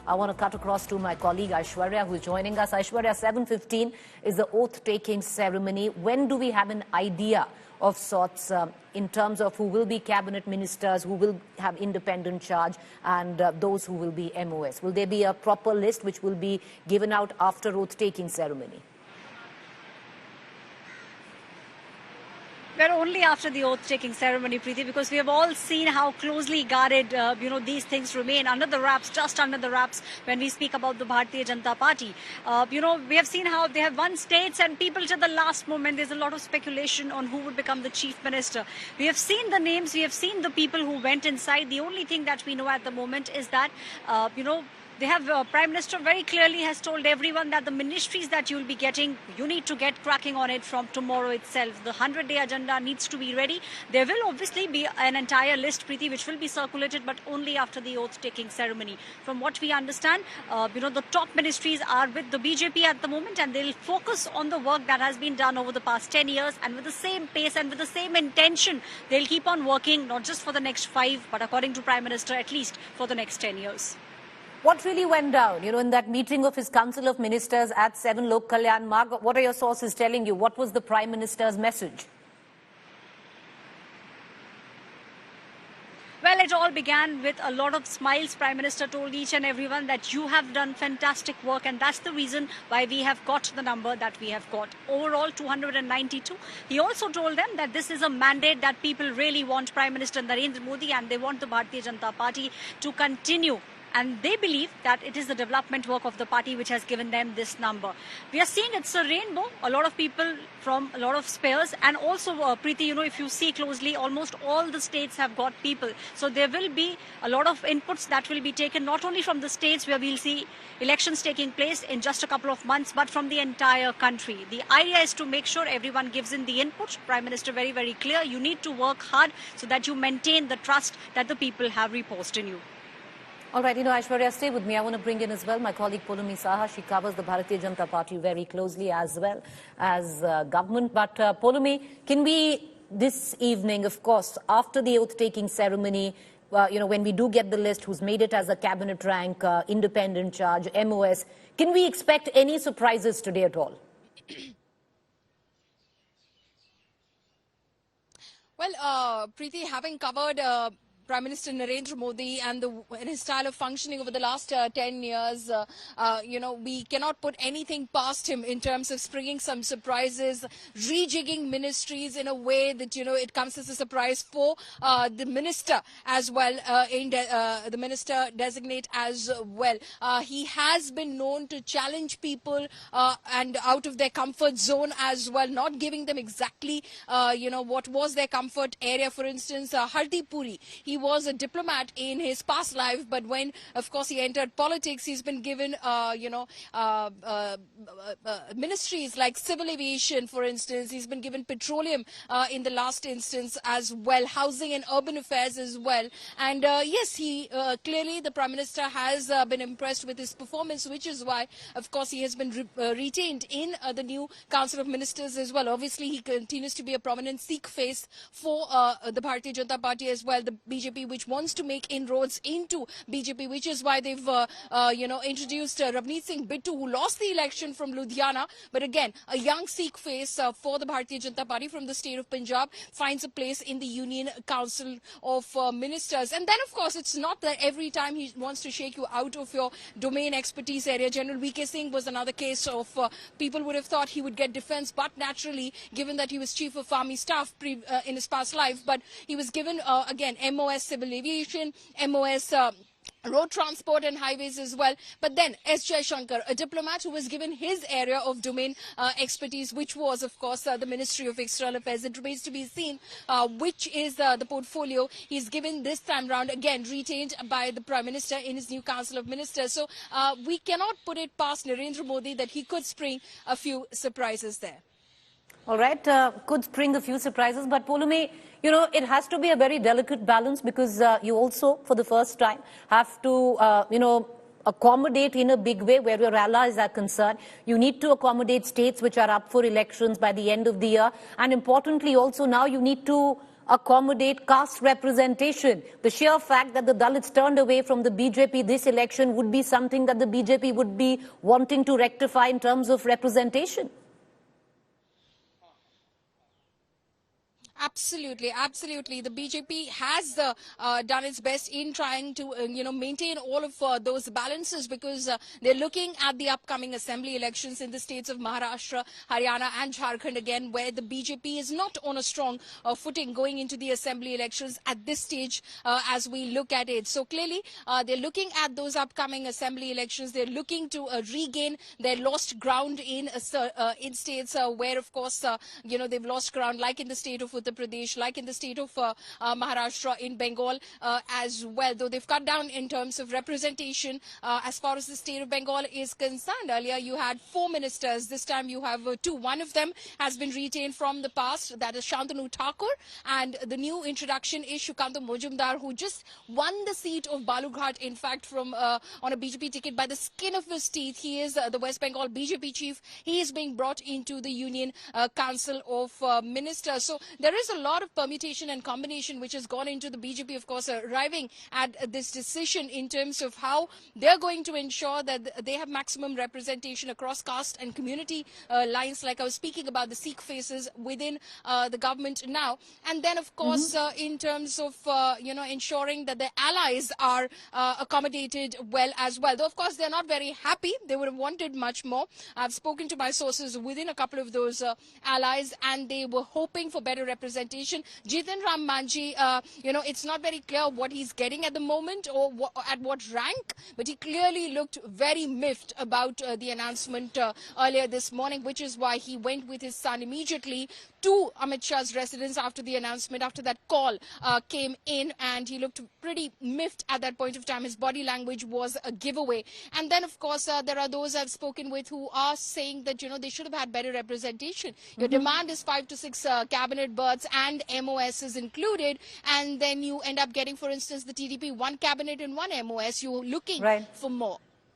I want to cut across to my colleague Aishwarya, who is joining us. Aishwarya, 7:15 is the oath-taking ceremony. When do we have an idea of sorts in terms of who will be cabinet ministers, who will have independent charge, and those who will be MOS? Will there be a proper list which will be given out after oath-taking ceremony? We're only after the oath-taking ceremony, Preeti, because we have all seen how closely guarded, these things remain under the wraps, just under the wraps, when we speak about the Bharatiya Janata Party. We have seen how they have won states and people to the last moment. There's a lot of speculation on who would become the chief minister. We have seen the names, we have seen the people who went inside. The only thing that we know at the moment is that, they have, Prime Minister very clearly has told everyone that the ministries that you'll be getting, you need to get cracking on it from tomorrow itself. The 100-day agenda needs to be ready. There will obviously be an entire list, Preeti, which will be circulated, but only after the oath-taking ceremony. From what we understand, the top ministries are with the BJP at the moment, and they'll focus on the work that has been done over the past 10 years, and with the same pace and with the same intention, they'll keep on working, not just for the next 5, but according to Prime Minister, at least for the next 10 years. What really went down, in that meeting of his Council of Ministers at 7 Lok Kalyan Marg? What are your sources telling you? What was the Prime Minister's message? Well, it all began with a lot of smiles. Prime Minister told each and everyone that you have done fantastic work, and that's the reason why we have got the number that we have got. Overall, 292. He also told them that this is a mandate that people really want Prime Minister Narendra Modi, and they want the Bharatiya Janata Party to continue. And they believe that it is the development work of the party which has given them this number. We are seeing it's a rainbow. A lot of people from a lot of spheres. And also, Preeti, if you see closely, almost all the states have got people. So there will be a lot of inputs that will be taken, not only from the states where we'll see elections taking place in just a couple of months, but from the entire country. The idea is to make sure everyone gives in the input. Prime Minister very, very clear. You need to work hard so that you maintain the trust that the people have reposed in you. All right, Aishwarya, stay with me. I want to bring in as well my colleague Poulomi Saha. She covers the Bharatiya Janata Party very closely as well as government. But Poulomi, can we this evening, of course, after the oath-taking ceremony, when we do get the list, who's made it as a cabinet rank, independent charge, MOS, can we expect any surprises today at all? Well, Preeti, having covered Prime Minister Narendra Modi and his style of functioning over the last 10 years, we cannot put anything past him in terms of springing some surprises, rejigging ministries in a way that, it comes as a surprise for the minister as well, the minister designate as well. He has been known to challenge people and out of their comfort zone as well, not giving them exactly, what was their comfort area. For instance, Hardeep Puri, he was a diplomat in his past life, but when, of course, he entered politics, he's been given, ministries like civil aviation, for instance. He's been given petroleum in the last instance as well, housing and urban affairs as well. And yes, he clearly, the Prime Minister has been impressed with his performance, which is why, of course, he has been retained in the new Council of Ministers as well. Obviously, he continues to be a prominent Sikh face for the Bharatiya Janata Party as well, the BJP, which wants to make inroads into BJP, which is why they've, introduced Ravneet Singh Bittu, who lost the election from Ludhiana. But again, a young Sikh face for the Bharatiya Janata Party from the state of Punjab finds a place in the Union Council of Ministers. And then, of course, it's not that every time he wants to shake you out of your domain expertise area. General V.K. Singh was another case of people would have thought he would get defense, but naturally, given that he was Chief of Army Staff in his past life, but he was given, again, MOS Civil Aviation, MOS Road Transport and Highways as well. But then S. Jaishankar, a diplomat who was given his area of domain expertise, which was, of course, the Ministry of External Affairs. It remains to be seen which is the portfolio he's given this time round, again, retained by the Prime Minister in his new Council of Ministers. So we cannot put it past Narendra Modi that he could spring a few surprises there. All right, could spring a few surprises, but Poulomi, it has to be a very delicate balance because you also, for the first time, have to, accommodate in a big way where your allies are concerned. You need to accommodate states which are up for elections by the end of the year. And importantly, also now you need to accommodate caste representation. The sheer fact that the Dalits turned away from the BJP this election would be something that the BJP would be wanting to rectify in terms of representation. Absolutely, absolutely. The BJP has done its best in trying to, maintain all of those balances, because they're looking at the upcoming assembly elections in the states of Maharashtra, Haryana and Jharkhand again, where the BJP is not on a strong footing going into the assembly elections at this stage as we look at it. So clearly, they're looking at those upcoming assembly elections. They're looking to regain their lost ground in states where, of course, they've lost ground, like in the state of Uttar Pradesh, like in the state of Maharashtra, in Bengal as well, though they've cut down in terms of representation as far as the state of Bengal is concerned. Earlier you had 4 ministers, this time you have 2. One of them has been retained from the past, that is Shantanu Thakur, and the new introduction is Shukanta Mojumdar, who just won the seat of Balughat, in fact, from on a BJP ticket by the skin of his teeth. He is the West Bengal BJP chief. He is being brought into the Union Council of Ministers. So there is a lot of permutation and combination which has gone into the BJP, of course, arriving at this decision in terms of how they're going to ensure that they have maximum representation across caste and community lines, like I was speaking about the Sikh faces within the government now. And then, of course, in terms of, ensuring that their allies are accommodated well as well. Though, of course, they're not very happy. They would have wanted much more. I've spoken to my sources within a couple of those allies, and they were hoping for better representation. Jiten Ram Manji, it's not very clear what he's getting at the moment or at what rank, but he clearly looked very miffed about the announcement earlier this morning, which is why he went with his son immediately to Amit Shah's residence after the announcement, after that call came in, and he looked pretty miffed at that point of time. His body language was a giveaway. And then, of course, there are those I've spoken with who are saying that, they should have had better representation. Your demand is 5 to 6 cabinet berths and MOS is included, and then you end up getting, for instance, the TDP 1 cabinet and 1 MOS. You're looking for more.